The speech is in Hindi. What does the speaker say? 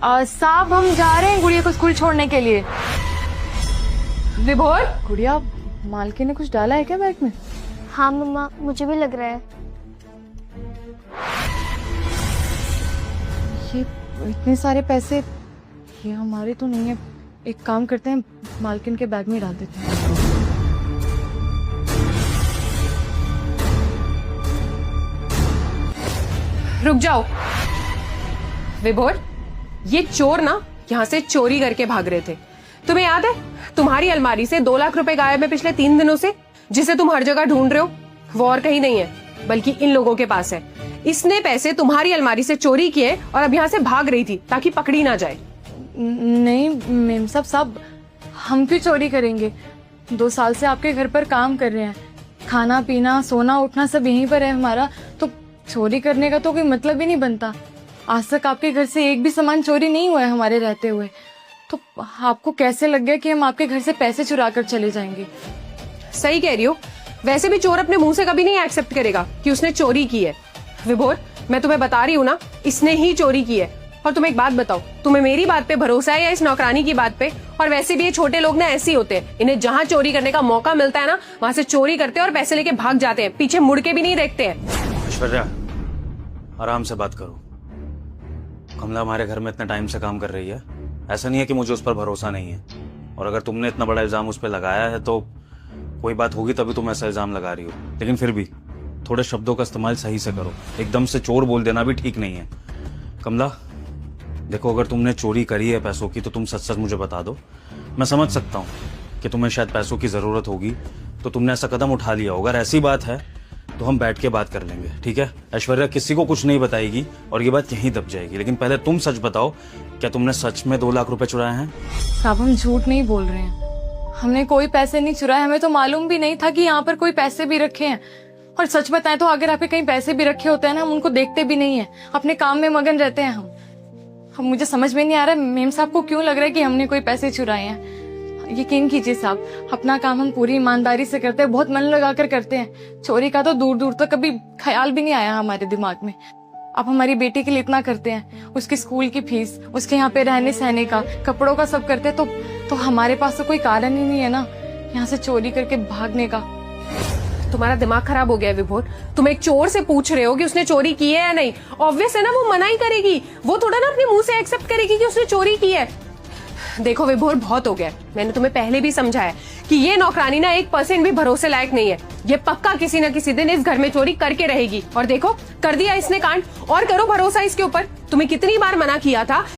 साहब हम जा रहे हैं गुड़िया को स्कूल छोड़ने के लिए। विभोर, गुड़िया, मालकी ने कुछ डाला है क्या बैग में? हाँ मम्मा, मुझे भी लग रहा है। ये इतने सारे पैसे ये हमारे तो नहीं है। एक काम करते हैं, मालकिन के बैग में डाल देते हैं। रुक जाओ। विभोर, ये चोर ना यहाँ से चोरी करके भाग रहे थे। तुम्हें याद है तुम्हारी अलमारी से 2 लाख रुपए गायब है पिछले 3 दिनों से, जिसे तुम हर जगह ढूंढ रहे हो। वो और कहीं नहीं है बल्कि इन लोगों के पास है। इसने पैसे तुम्हारी अलमारी से चोरी किए और अब यहाँ से भाग रही थी ताकि पकड़ी ना जाए। नहीं मेम साहब, हम क्यों चोरी करेंगे? 2 साल से आपके घर पर काम कर रहे हैं, खाना पीना सोना उठना सब यहीं पर है हमारा, तो चोरी करने का तो कोई मतलब ही नहीं बनता। आज तक आपके घर से एक भी सामान चोरी नहीं हुआ है हमारे रहते हुए, तो आपको कैसे लग गया कि हम आपके घर से पैसे चुरा कर चले जाएंगे? सही कह रही हो। वैसे भी चोर अपने मुंह से कभी नहीं एक्सेप्ट करेगा कि उसने चोरी की है। विभोर, मैं तुम्हें बता रही हूँ ना, इसने ही चोरी की है। और तुम एक बात बताओ, तुम्हें मेरी बात पे भरोसा है या इस नौकरानी की बात पे? और वैसे भी ये छोटे लोग ना ऐसे ही होते हैं, इन्हें जहाँ चोरी करने का मौका मिलता है ना वहां से चोरी करते हैं और पैसे लेके भाग जाते हैं, पीछे मुड़ के भी नहीं देखते हैं। ऐश्वर्या, आराम से बात करो। कमला हमारे घर में इतने टाइम से काम कर रही है, ऐसा नहीं है कि मुझे उस पर भरोसा नहीं है। और अगर तुमने इतना बड़ा इल्जाम उस पर लगाया है तो कोई बात होगी तभी तुम ऐसा इल्जाम लगा रही हो। लेकिन फिर भी थोड़े शब्दों का इस्तेमाल सही से करो, एकदम से चोर बोल देना भी ठीक नहीं है। कमला देखो, अगर तुमने चोरी करी है पैसों की तो तुम सच सच मुझे बता दो। मैं समझ सकता हूँ कि तुम्हें शायद पैसों की जरूरत होगी तो तुमने ऐसा कदम उठा लिया होगा। अगर ऐसी बात है तो हम बैठ के बात कर लेंगे, ठीक है? ऐश्वर्या किसी को कुछ नहीं बताएगी और ये बात यहीं दब जाएगी। लेकिन पहले तुम सच बताओ, क्या तुमने सच में 2 लाख रुपए चुराए हैं? साहब हम झूठ नहीं बोल रहे हैं, हमने कोई पैसे नहीं चुराए। हमें तो मालूम भी नहीं था कि यहाँ पर कोई पैसे भी रखे हैं। और सच बताएं तो अगर आपके कहीं पैसे भी रखे होते हैं ना, हम उनको देखते भी नहीं है, अपने काम में मगन रहते हैं हम। मुझे समझ में नहीं आ रहा है मेम साहब को क्यों लग रहा है कि हमने कोई पैसे चुराए हैं। यकीन कीजिए साहब, अपना काम हम पूरी ईमानदारी से करते हैं, बहुत मन लगाकर करते हैं। चोरी का तो दूर दूर तक कभी ख्याल भी नहीं आया हमारे दिमाग में। आप हमारी बेटी के लिए इतना करते हैं, उसकी स्कूल की फीस, उसके यहाँ पे रहने सहने का, कपड़ों का सब करते हैं, तो हमारे पास तो कोई कारण ही नहीं है ना यहाँ से चोरी करके भागने का। तुम्हारा दिमाग खराब हो गया है विभोर। तुम एक चोर से पूछ रहे हो कि उसने चोरी की है या नहीं। ऑब्वियस है ना, वो मना ही करेगी। वो थोड़ा ना अपने मुंह से एक्सेप्ट करेगी कि उसने चोरी की है। देखो विभोर, बहुत हो गया। मैंने तुम्हें पहले भी समझाया कि ये नौकरानी ना 1% भी भरोसे लायक नहीं है। ये पक्का किसी न किसी दिन इस घर में चोरी करके रहेगी। और देखो, कर दिया इसने कांड, और करो भरोसा इसके ऊपर। तुम्हें कितनी बार मना किया था